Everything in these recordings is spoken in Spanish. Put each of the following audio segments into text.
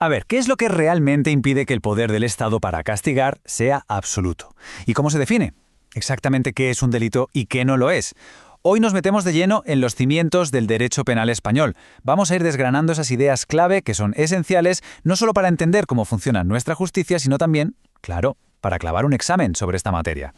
A ver, ¿qué es lo que realmente impide que el poder del Estado para castigar sea absoluto? ¿Y cómo se define? Exactamente qué es un delito y qué no lo es. Hoy nos metemos de lleno en los cimientos del derecho penal español. Vamos a ir desgranando esas ideas clave que son esenciales no solo para entender cómo funciona nuestra justicia, sino también, claro, para clavar un examen sobre esta materia.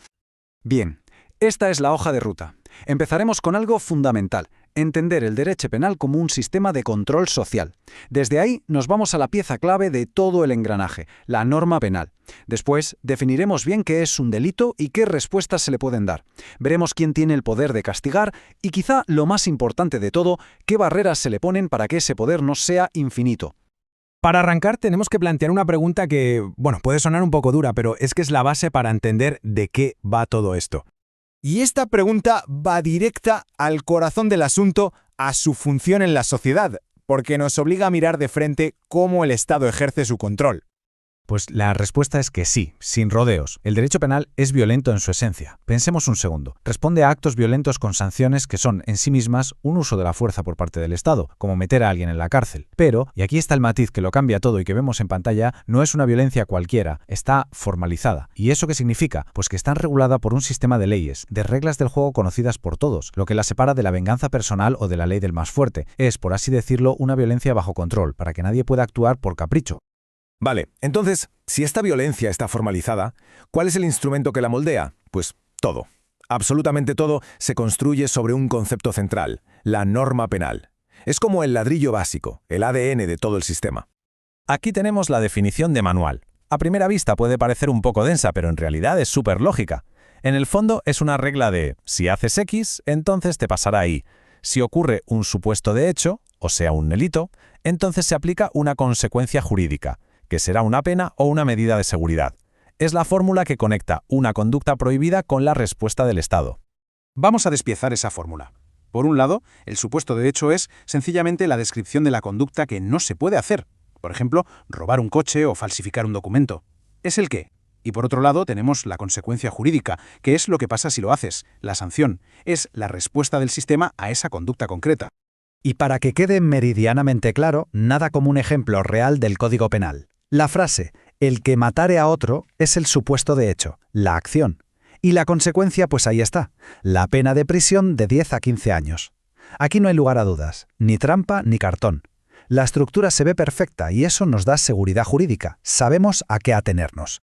Bien, esta es la hoja de ruta. Empezaremos con algo fundamental, entender el derecho penal como un sistema de control social. Desde ahí nos vamos a la pieza clave de todo el engranaje, la norma penal. Después, definiremos bien qué es un delito y qué respuestas se le pueden dar. Veremos quién tiene el poder de castigar y, quizá lo más importante de todo, qué barreras se le ponen para que ese poder no sea infinito. Para arrancar tenemos que plantear una pregunta que, puede sonar un poco dura, pero es que es la base para entender de qué va todo esto. Y esta pregunta va directa al corazón del asunto, a su función en la sociedad, porque nos obliga a mirar de frente cómo el Estado ejerce su control. Pues la respuesta es que sí, sin rodeos. El derecho penal es violento en su esencia. Pensemos un segundo. Responde a actos violentos con sanciones que son, en sí mismas, un uso de la fuerza por parte del Estado, como meter a alguien en la cárcel. Pero, y aquí está el matiz que lo cambia todo y que vemos en pantalla, no es una violencia cualquiera, está formalizada. ¿Y eso qué significa? Pues que está regulada por un sistema de leyes, de reglas del juego conocidas por todos, lo que la separa de la venganza personal o de la ley del más fuerte. Es, por así decirlo, una violencia bajo control, para que nadie pueda actuar por capricho. Vale, entonces, si esta violencia está formalizada, ¿cuál es el instrumento que la moldea? Pues todo. Absolutamente todo se construye sobre un concepto central, la norma penal. Es como el ladrillo básico, el ADN de todo el sistema. Aquí tenemos la definición de manual. A primera vista puede parecer un poco densa, pero en realidad es súper lógica. En el fondo es una regla de, si haces X, entonces te pasará Y. Si ocurre un supuesto de hecho, o sea un delito, entonces se aplica una consecuencia jurídica, que será una pena o una medida de seguridad. Es la fórmula que conecta una conducta prohibida con la respuesta del Estado. Vamos a despiezar esa fórmula. Por un lado, el supuesto de hecho es sencillamente la descripción de la conducta que no se puede hacer. Por ejemplo, robar un coche o falsificar un documento. Es el qué. Y por otro lado tenemos la consecuencia jurídica, que es lo que pasa si lo haces. La sanción es la respuesta del sistema a esa conducta concreta. Y para que quede meridianamente claro, nada como un ejemplo real del Código Penal. La frase, el que matare a otro, es el supuesto de hecho, la acción. Y la consecuencia, pues ahí está, la pena de prisión de 10 a 15 años. Aquí no hay lugar a dudas, ni trampa ni cartón. La estructura se ve perfecta y eso nos da seguridad jurídica. Sabemos a qué atenernos.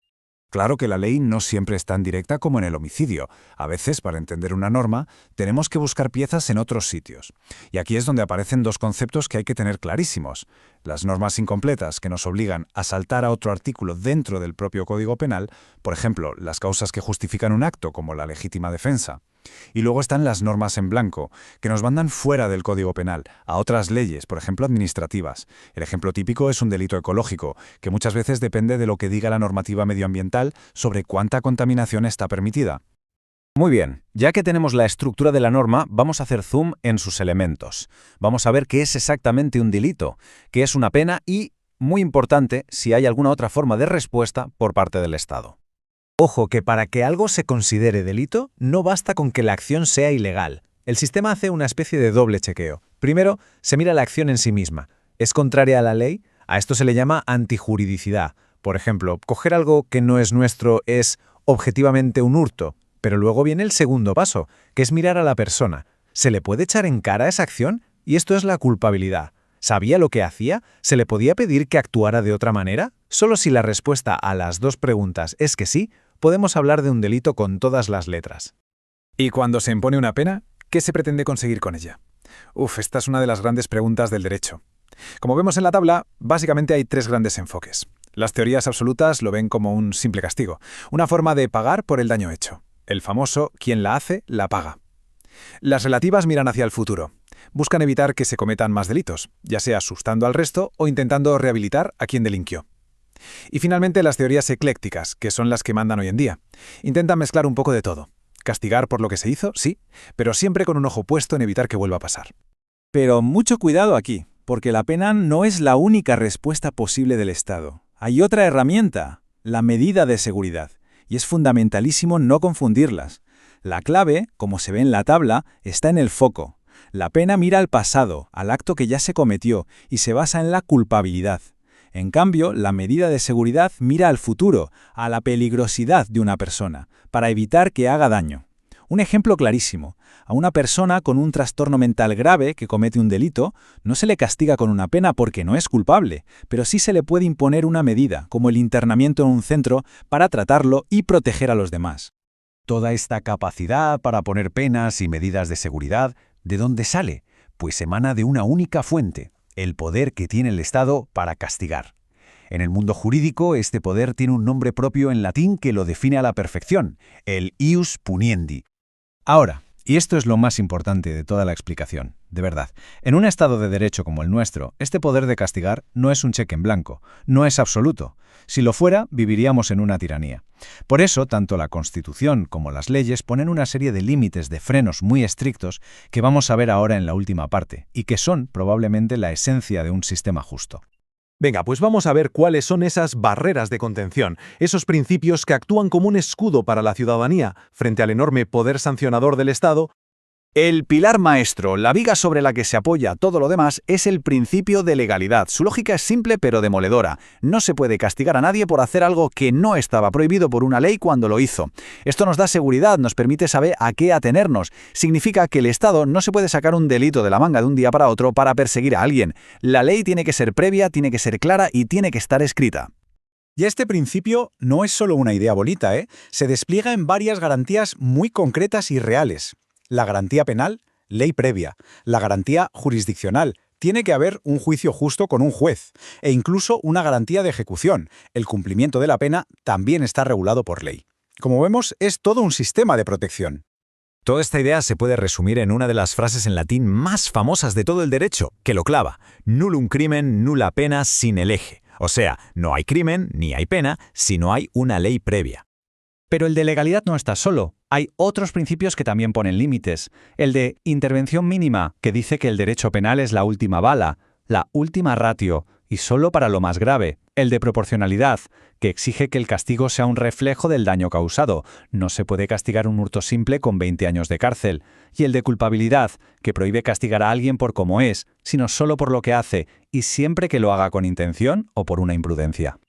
Claro que la ley no siempre es tan directa como en el homicidio. A veces, para entender una norma, tenemos que buscar piezas en otros sitios. Y aquí es donde aparecen dos conceptos que hay que tener clarísimos. Las normas incompletas, que nos obligan a saltar a otro artículo dentro del propio Código Penal, por ejemplo, las causas que justifican un acto, como la legítima defensa. Y luego están las normas en blanco, que nos mandan fuera del Código Penal, a otras leyes, por ejemplo administrativas. El ejemplo típico es un delito ecológico, que muchas veces depende de lo que diga la normativa medioambiental sobre cuánta contaminación está permitida. Muy bien, ya que tenemos la estructura de la norma, vamos a hacer zoom en sus elementos. Vamos a ver qué es exactamente un delito, qué es una pena y, muy importante, si hay alguna otra forma de respuesta por parte del Estado. Ojo que para que algo se considere delito, no basta con que la acción sea ilegal. El sistema hace una especie de doble chequeo. Primero, se mira la acción en sí misma. ¿Es contraria a la ley? A esto se le llama antijuridicidad. Por ejemplo, coger algo que no es nuestro es objetivamente un hurto. Pero luego viene el segundo paso, que es mirar a la persona. ¿Se le puede echar en cara esa acción? Y esto es la culpabilidad. ¿Sabía lo que hacía? ¿Se le podía pedir que actuara de otra manera? Solo si la respuesta a las dos preguntas es que sí, podemos hablar de un delito con todas las letras. ¿Y cuando se impone una pena, qué se pretende conseguir con ella? Esta es una de las grandes preguntas del derecho. Como vemos en la tabla, básicamente hay tres grandes enfoques. Las teorías absolutas lo ven como un simple castigo, una forma de pagar por el daño hecho. El famoso quien la hace, la paga. Las relativas miran hacia el futuro. Buscan evitar que se cometan más delitos, ya sea asustando al resto o intentando rehabilitar a quien delinquió. Y finalmente las teorías eclécticas, que son las que mandan hoy en día. Intentan mezclar un poco de todo. Castigar por lo que se hizo, sí, pero siempre con un ojo puesto en evitar que vuelva a pasar. Pero mucho cuidado aquí, porque la pena no es la única respuesta posible del Estado. Hay otra herramienta, la medida de seguridad, y es fundamentalísimo no confundirlas. La clave, como se ve en la tabla, está en el foco. La pena mira al pasado, al acto que ya se cometió, y se basa en la culpabilidad. En cambio, la medida de seguridad mira al futuro, a la peligrosidad de una persona, para evitar que haga daño. Un ejemplo clarísimo. A una persona con un trastorno mental grave que comete un delito, no se le castiga con una pena porque no es culpable, pero sí se le puede imponer una medida, como el internamiento en un centro, para tratarlo y proteger a los demás. Toda esta capacidad para poner penas y medidas de seguridad, ¿de dónde sale? Pues emana de una única fuente, el poder que tiene el Estado para castigar. En el mundo jurídico, este poder tiene un nombre propio en latín que lo define a la perfección, el ius puniendi. Ahora, y esto es lo más importante de toda la explicación, de verdad, en un Estado de derecho como el nuestro, este poder de castigar no es un cheque en blanco, no es absoluto. Si lo fuera, viviríamos en una tiranía. Por eso, tanto la Constitución como las leyes ponen una serie de límites de frenos muy estrictos que vamos a ver ahora en la última parte, y que son probablemente la esencia de un sistema justo. Venga, pues vamos a ver cuáles son esas barreras de contención, esos principios que actúan como un escudo para la ciudadanía frente al enorme poder sancionador del Estado. El pilar maestro, la viga sobre la que se apoya todo lo demás, es el principio de legalidad. Su lógica es simple pero demoledora. No se puede castigar a nadie por hacer algo que no estaba prohibido por una ley cuando lo hizo. Esto nos da seguridad, nos permite saber a qué atenernos. Significa que el Estado no se puede sacar un delito de la manga de un día para otro para perseguir a alguien. La ley tiene que ser previa, tiene que ser clara y tiene que estar escrita. Y este principio no es solo una idea bonita, Se despliega en varias garantías muy concretas y reales. La garantía penal, ley previa. La garantía jurisdiccional, tiene que haber un juicio justo con un juez. E incluso una garantía de ejecución. El cumplimiento de la pena también está regulado por ley. Como vemos, es todo un sistema de protección. Toda esta idea se puede resumir en una de las frases en latín más famosas de todo el derecho, que lo clava: nullum crimen, nulla pena sine lege. O sea, no hay crimen ni hay pena si no hay una ley previa. Pero el de legalidad no está solo. Hay otros principios que también ponen límites. El de intervención mínima, que dice que el derecho penal es la última bala, la última ratio, y solo para lo más grave. El de proporcionalidad, que exige que el castigo sea un reflejo del daño causado. No se puede castigar un hurto simple con 20 años de cárcel. Y el de culpabilidad, que prohíbe castigar a alguien por cómo es, sino solo por lo que hace, y siempre que lo haga con intención o por una imprudencia.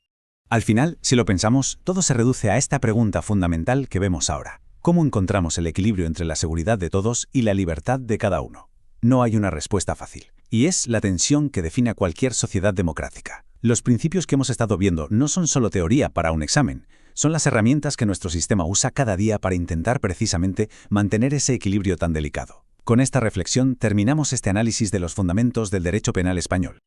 Al final, si lo pensamos, todo se reduce a esta pregunta fundamental que vemos ahora. ¿Cómo encontramos el equilibrio entre la seguridad de todos y la libertad de cada uno? No hay una respuesta fácil. Y es la tensión que define a cualquier sociedad democrática. Los principios que hemos estado viendo no son solo teoría para un examen, son las herramientas que nuestro sistema usa cada día para intentar precisamente mantener ese equilibrio tan delicado. Con esta reflexión terminamos este análisis de los fundamentos del derecho penal español.